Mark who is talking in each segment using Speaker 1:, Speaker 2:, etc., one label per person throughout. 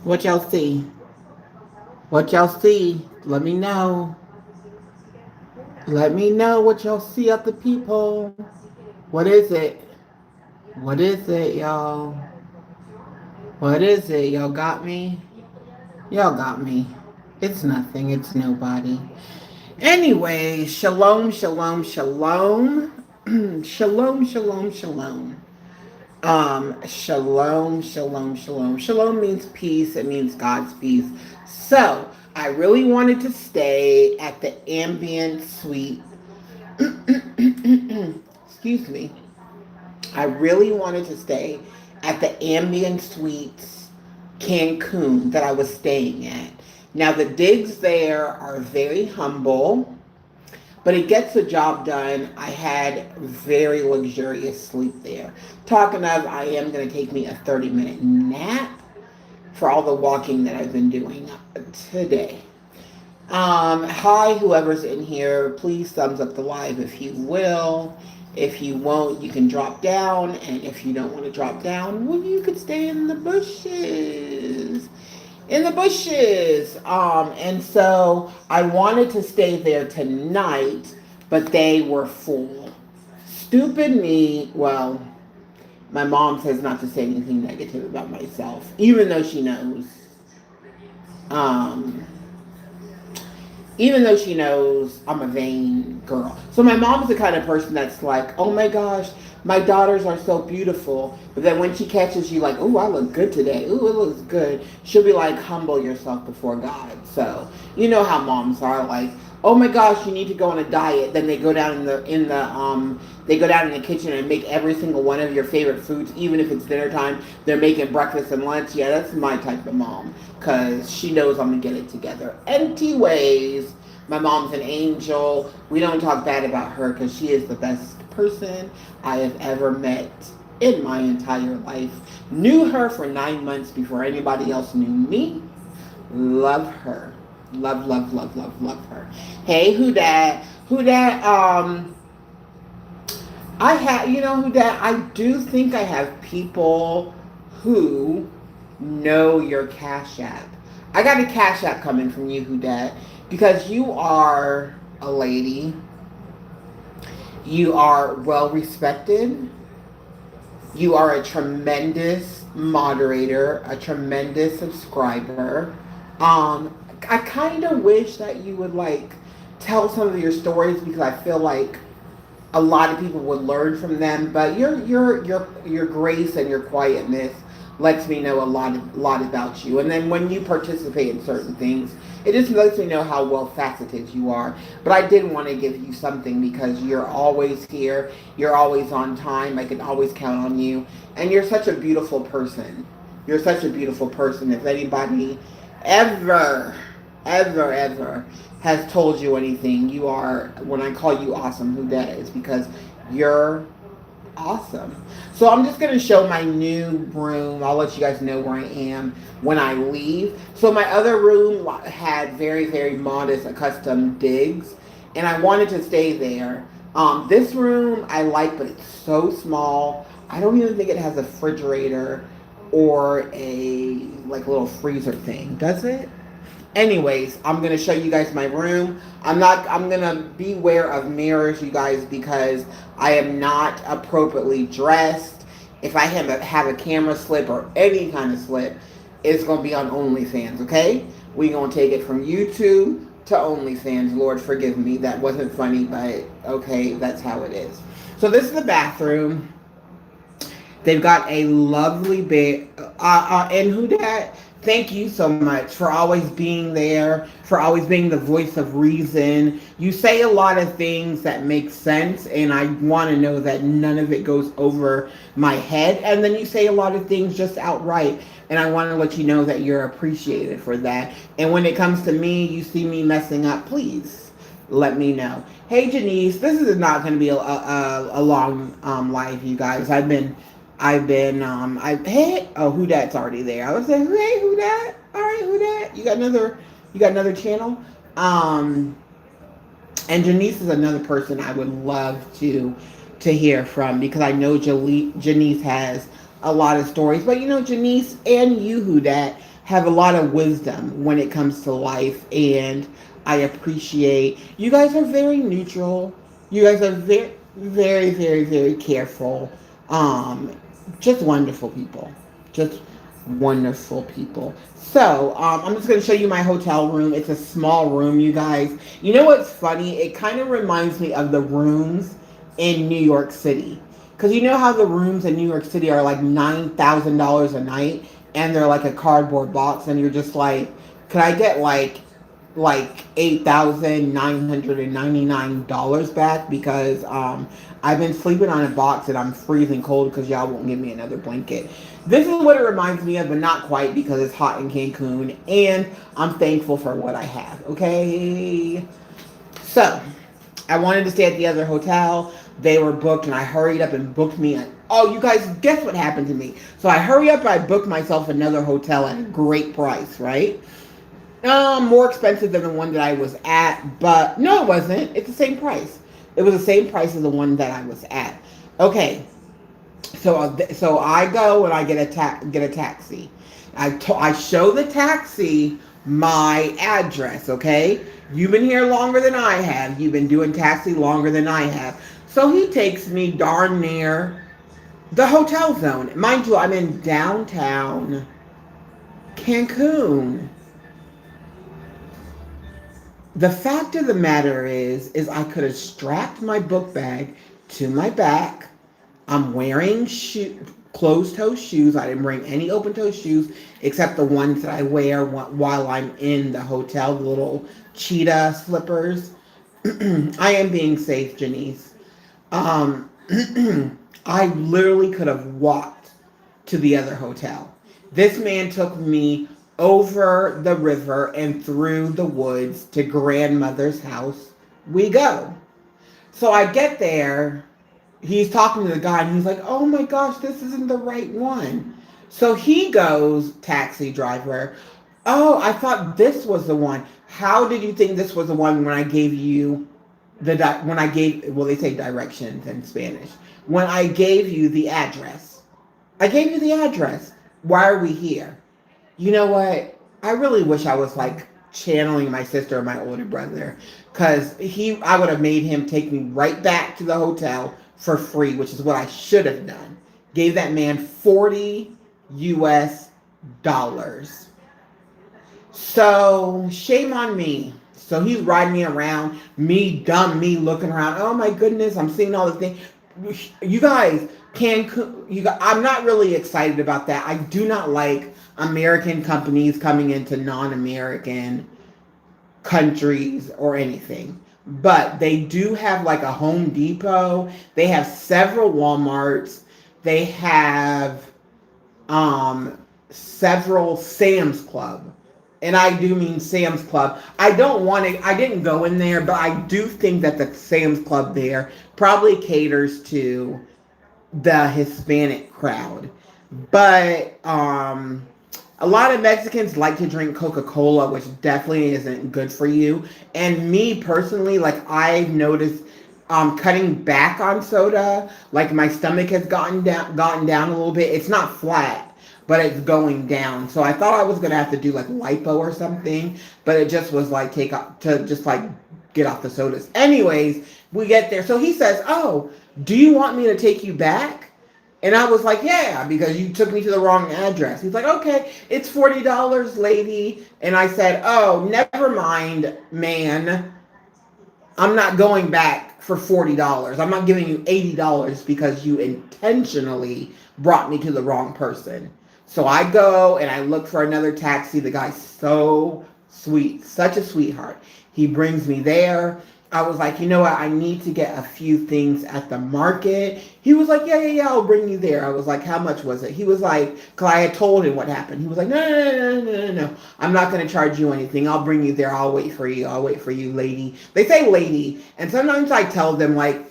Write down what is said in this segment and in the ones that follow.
Speaker 1: What y'all see? What y'all see? Let me know. Let me know what y'all see of the people. What is it? What is it, y'all? What is it? Y'all got me? Y'all got me. It's nothing. It's nobody. Anyway, shalom, shalom, shalom. Shalom, shalom, shalom. Shalom, shalom, shalom. Shalom means peace. It means God's peace. So, I really wanted to stay at the ambient suite. Excuse me. I really wanted to stay at the ambient suites Cancun that I was staying at. Now, the digs there are very humble, but it gets the job done. I had very luxurious sleep there. Talking of, I am going to take me a 30-minute nap for all the walking that I've been doing today. Hi, whoever's in here, please thumbs up the live if you will. If you won't, you can drop down. And if you don't want to drop down, well, you could stay in the bushes. In the bushes. And so I wanted to stay there tonight, but they were full. Stupid me. Well, my mom says not to say anything negative about myself, even though she knows. Um, Even though she knows I'm a vain girl. So my mom's the kind of person that's like, oh my gosh, my daughters are so beautiful. But then when she catches you like, oh, I look good today. Oh, it looks good. She'll be like, humble yourself before God. So you know how moms are like, oh my gosh, you need to go on a diet. Then they go down they go down in the kitchen and make every single one of your favorite foods, even if it's dinner time. They're making breakfast and lunch. Yeah, that's my type of mom, because she knows I'm gonna get it together. Anyways, my mom's an angel. We don't talk bad about her because she is the best person I have ever met in my entire life. Knew her for 9 months before anybody else knew me. Love her. Love, love, love, love, love her. Hey, who dat? Who dat? I have, you know who that? I do think I have people who know your Cash App. I got a Cash App coming from you, who dat? Because you are a lady. You are well respected. You are a tremendous moderator, a tremendous subscriber. I kind of wish that you would like tell some of your stories, because I feel like a lot of people would learn from them. But your grace and your quietness lets me know a lot about you. And then when you participate in certain things, it just lets me know how well faceted you are. But I did want to give you something because you're always here. You're always on time. I can always count on you. And you're such a beautiful person. You're such a beautiful person. If anybody ever, ever has told you anything, you are, when I call you awesome, who that is, because you're awesome. So I'm just going to show my new room. I'll let you guys know where I am when I leave. So my other room had very, very modest custom digs, and I wanted to stay there. This room I like, but it's so small. I don't even think it has a refrigerator or a like little freezer thing. Does it? Anyways, I'm going to show you guys my room. I'm going to beware of mirrors, you guys, because I am not appropriately dressed. If I have a camera slip or any kind of slip, it's going to be on OnlyFans, okay? We're going to take it from YouTube to OnlyFans. Lord, forgive me. That wasn't funny, but okay, that's how it is. So this is the bathroom. They've got a lovely bed. And who that? Thank you so much for always being there, for always being the voice of reason. You say a lot of things that make sense, and I want to know that none of it goes over my head. And then you say a lot of things just outright, and I want to let you know that you're appreciated for that. And when it comes to me, you see me messing up, please let me know. Hey, Janice, this is not going to be a long live, you guys. Hey, oh, who that's already there. I was saying, hey, who that? All right, who that? You got another channel? And Janice is another person I would love to hear from, because I know Janice has a lot of stories. But you know, Janice and you, who that, have a lot of wisdom when it comes to life, and I appreciate you guys are very neutral. You guys are very, very, very, very careful. Um, just wonderful people. Just wonderful people. So, I'm just going to show you my hotel room. It's a small room, you guys. You know what's funny? It kind of reminds me of the rooms in New York City. Because you know how the rooms in New York City are like $9,000 a night, and they're like a cardboard box, and you're just like, could I get like $8,999 back because I've been sleeping on a box and I'm freezing cold because y'all won't give me another blanket. This is what it reminds me of, but not quite because it's hot in Cancun and I'm thankful for what I have. Okay, so I wanted to stay at the other hotel. They were booked, and I hurried up and booked me. Oh, you guys, guess what happened to me? So I hurry up. I booked myself another hotel at a great price, right? More expensive than the one that I was at, but no, it wasn't. It's the same price. It was the same price as the one that I was at. Okay, so I go and I get a taxi. I show the taxi my address. Okay, you've been here longer than I have. You've been doing taxi longer than I have. So he takes me darn near the hotel zone. Mind you, I'm in downtown Cancun. The fact of the matter is I could have strapped my book bag to my back. I'm wearing closed-toe shoes. I didn't bring any open-toe shoes except the ones that I wear while I'm in the hotel, the little cheetah slippers. I am being safe, Janice. Um, I literally could have walked to the other hotel. This man took me over the river and through the woods to grandmother's house. We go. So I get there. He's talking to the guy and he's like, oh my gosh, this isn't the right one. So he goes, taxi driver, oh, I thought this was the one. How did you think this was the one when I gave you when I gave, well, they say directions in Spanish. When I gave you the address. I gave you the address. Why are we here? You know what? I really wish I was like channeling my sister or my older brother, because I would have made him take me right back to the hotel for free, which is what I should have done. Gave that man 40 US dollars. So shame on me. So he's riding me around, me looking around. Oh my goodness, I'm seeing all the things. You guys, I'm not really excited about that. I do not like American companies coming into non-American countries or anything. But they do have like a Home Depot. They have several Walmarts. They have several Sam's Club. And I do mean Sam's Club. I didn't go in there, but I do think that the Sam's Club there probably caters to the Hispanic crowd. But a lot of Mexicans like to drink Coca-Cola, which definitely isn't good for you. And me personally, like I've noticed cutting back on soda, like my stomach has gotten down a little bit. It's not flat, but it's going down. So I thought I was gonna have to do like lipo or something, but it just was like get off the sodas. Anyways, we get there. So he says, "Oh, do you want me to take you back?" And I was like, "Yeah, because you took me to the wrong address." He's like, "Okay, it's $40, lady." And I said, "Oh, never mind, man. I'm not going back for $40. I'm not giving you $80 because you intentionally brought me to the wrong person." So I go and I look for another taxi. The guy's so sweet, such a sweetheart. He brings me there. I was like, you know what? I need to get a few things at the market. He was like, yeah, I'll bring you there. I was like, how much was it? He was like, because I had told him what happened. He was like, no. I'm not going to charge you anything. I'll bring you there. I'll wait for you, lady. They say lady. And sometimes I tell them like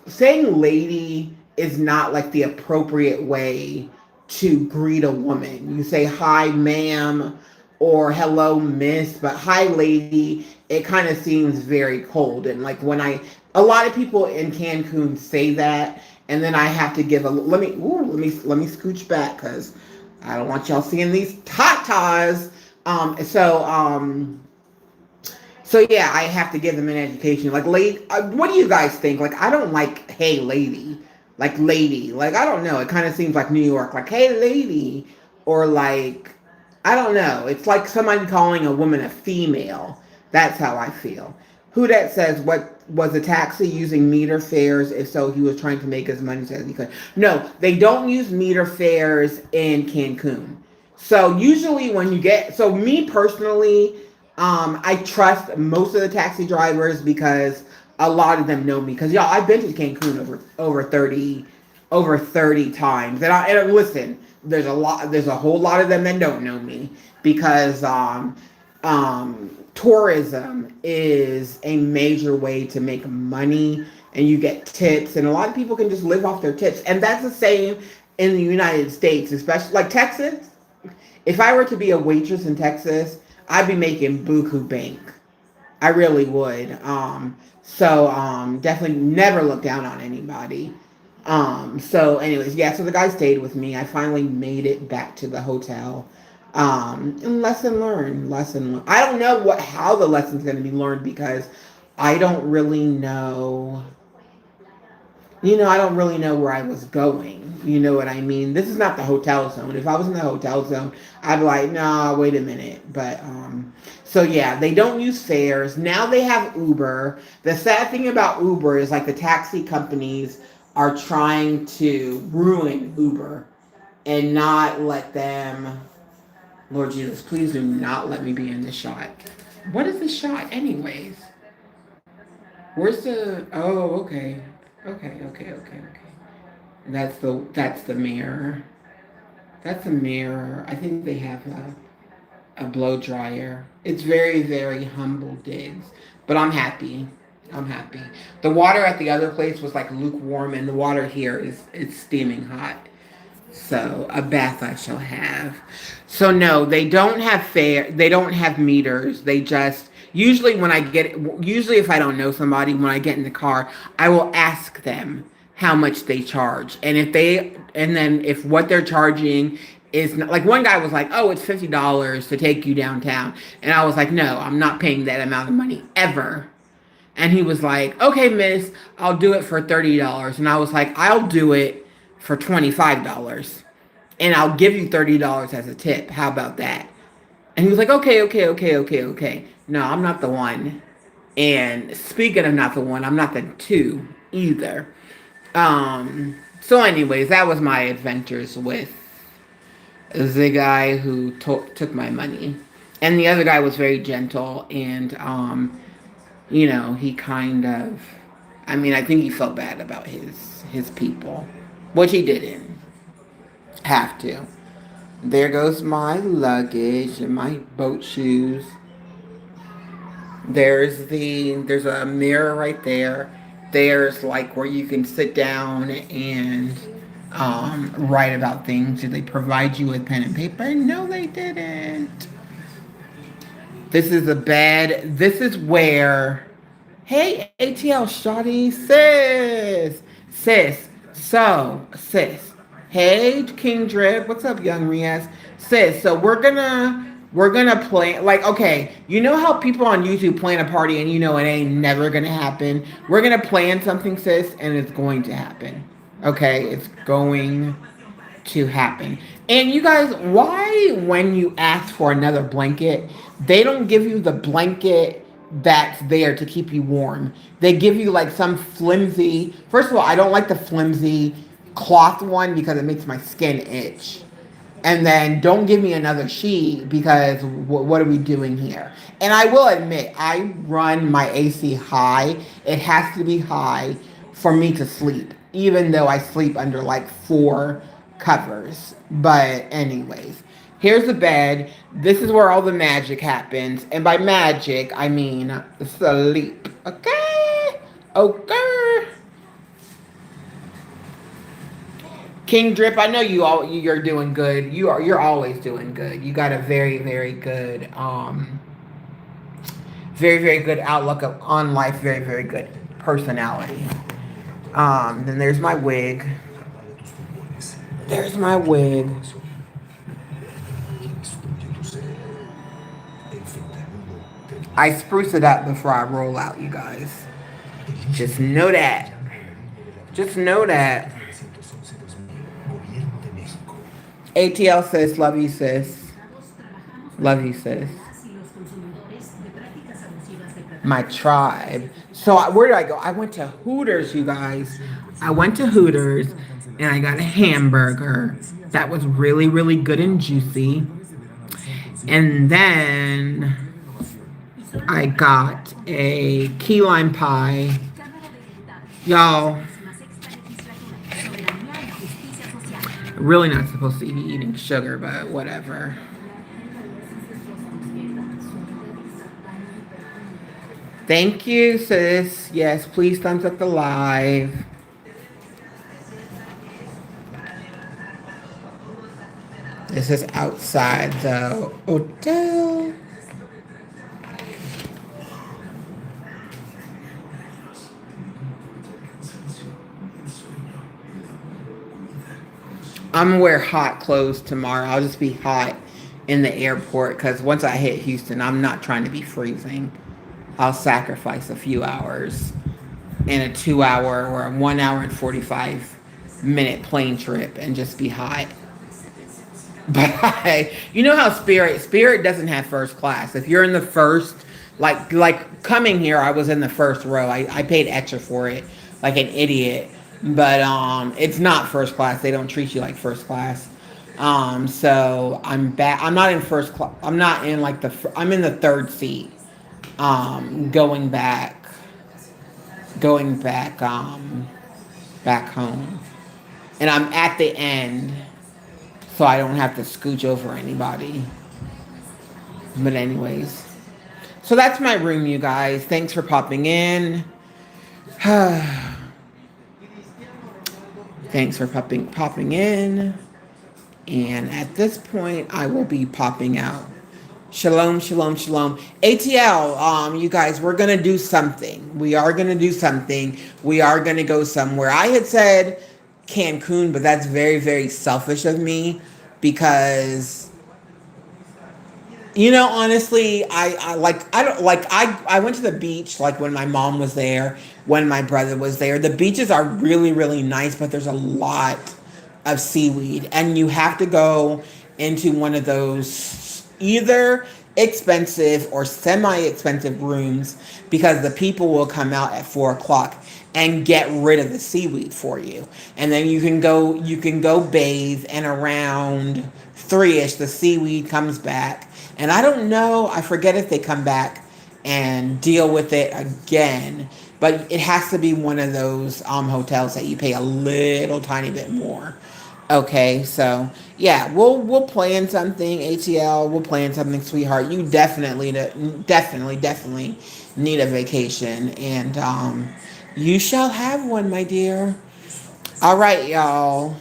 Speaker 1: saying lady is not like the appropriate way to greet a woman. You say hi, ma'am, or hello, miss, but hi, lady, it kind of seems very cold. And like a lot of people in Cancun say that, and then I have to give let me scooch back because I don't want y'all seeing these tatas. Um, so um, so yeah, I have to give them an education. Like, what do you guys think? Like, I don't like, hey, lady, like lady. Like, I don't know. It kind of seems like New York. Like, hey, lady, or like, I don't know. It's like somebody calling a woman a female. That's how I feel. Who that says what was a taxi using meter fares? If so, he was trying to make as much as he could. No, they don't use meter fares in Cancun. So usually when you get, so me personally, I trust most of the taxi drivers because a lot of them know me. Because y'all, I've been to Cancun over 30 times, and listen, there's a whole lot of them that don't know me because tourism is a major way to make money, and you get tips, and a lot of people can just live off their tips, and that's the same in the United States, especially like Texas. If I were to be a waitress in Texas, I'd be making buku bank. I really would. Definitely never look down on anybody. Anyways, yeah, so the guy stayed with me. I finally made it back to the hotel. And lesson learned, lesson learned. I don't know how the lesson's going to be learned because I don't really know I don't really know where I was going. You know what I mean? This is not the hotel zone. If I was in the hotel zone, I'd be like, nah, wait a minute. So yeah, they don't use fares. Now they have Uber. The sad thing about Uber is like the taxi companies are trying to ruin Uber and not let them. Lord Jesus, please do not let me be in this shot. What is the shot, anyways? Where's the? Oh, okay. Okay. That's the mirror. That's a mirror. I think they have a blow dryer. It's very, very humble digs. But I'm happy. I'm happy. The water at the other place was like lukewarm, and the water here is steaming hot. So a bath I shall have. So no, they don't have they don't have meters. They just usually if I don't know somebody, when I get in the car, I will ask them how much they charge. And then if what they're charging is not, like one guy was like, "Oh, it's $50 to take you downtown." And I was like, "No, I'm not paying that amount of money ever." And he was like, "Okay, miss, I'll do it for $30." And I was like, "I'll do it for $25. And I'll give you $30 as a tip. How about that?" And he was like, okay. No, I'm not the one. And speaking of not the one, I'm not the two either. So anyways, that was my adventures with the guy who took my money. And the other guy was very gentle and, he kind of, I think he felt bad about his people, which he didn't have to. There goes my luggage and my boat shoes. There's a mirror right there. There's like where you can sit down and write about things. Did they provide you with pen and paper? No, they didn't. This is a bed. This is where. Hey, ATL Shawty, sis. Hey, King Drip, what's up, Young Riaz? Sis, so we're gonna play, like, okay, you know how people on YouTube plan a party and you know it ain't never gonna happen. We're gonna plan something, sis, and it's going to happen. Okay, it's going to happen. And you guys, why when you ask for another blanket, they don't give you the blanket that's there to keep you warm. They give you like some flimsy. First of all, I don't like the flimsy cloth one because it makes my skin itch. And then don't give me another sheet because what are we doing here? And I will admit, I run my AC high. It has to be high for me to sleep, even though I sleep under like 4 covers. But anyways, here's the bed. This is where all the magic happens. And by magic, I mean sleep. Okay? Okay. King Drip, I know you're doing good. You're always doing good. You got a very, very good very, very good outlook on life, very, very good personality. Then there's my wig. There's my wig. I spruce it up before I roll out, you guys. Just know that. Just know that. ATL sis, love you sis. Love you sis. My tribe. So where did I go? I went to Hooters, you guys. I went to Hooters and I got a hamburger that was really, really good and juicy. And then I got a key lime pie. Y'all, really not supposed to be eating sugar, but whatever. Thank you, sis. Yes, please thumbs up the live. This is outside the hotel. I'm gonna wear hot clothes tomorrow. I'll just be hot in the airport because once I hit Houston, I'm not trying to be freezing. I'll sacrifice a few hours in a 2 hour or a 1 hour and 45 minute plane trip and just be hot. But you know how Spirit doesn't have first class. If you're in the first, like coming here, I was in the first row. I paid extra for it, like an idiot. But it's not first class. They don't treat you like first class. So I'm back. I'm not in first class. I'm not in like I'm in the third seat. Going back, back home, and I'm at the end, so I don't have to scooch over anybody. But anyways, so that's my room, you guys. Thanks for popping in. Thanks for popping in. And at this point, I will be popping out. Shalom, shalom, shalom. ATL, you guys, we're going to do something. We are going to do something. We are going to go somewhere. I had said Cancun, but that's very, very selfish of me because, you know, honestly, I went to the beach like when my mom was there, when my brother was there. The beaches are really, really nice, but there's a lot of seaweed, and you have to go into one of those either expensive or semi-expensive rooms because the people will come out at 4 o'clock and get rid of the seaweed for you, and then you can go bathe, and around 3ish the seaweed comes back, and I don't know, I forget if they come back and deal with it again, but it has to be one of those hotels that you pay a little tiny bit more. Okay, so yeah, we'll plan something, ATL. We'll plan something, sweetheart. You definitely need a vacation, and you shall have one, my dear. All right, y'all.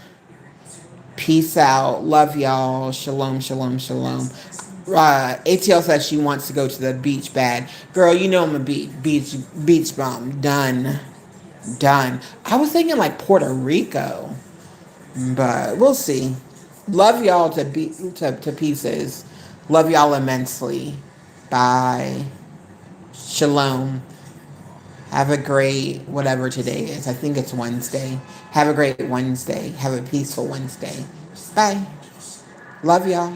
Speaker 1: Peace out. Love y'all. Shalom, shalom, shalom. ATL says she wants to go to the beach bad. Girl, you know I'm a beach bum. Done. I was thinking like Puerto Rico. But we'll see. Love y'all to pieces. Love y'all immensely. Bye. Shalom. Have a great whatever today is. I think it's Wednesday. Have a great Wednesday. Have a peaceful Wednesday. Bye. Love y'all.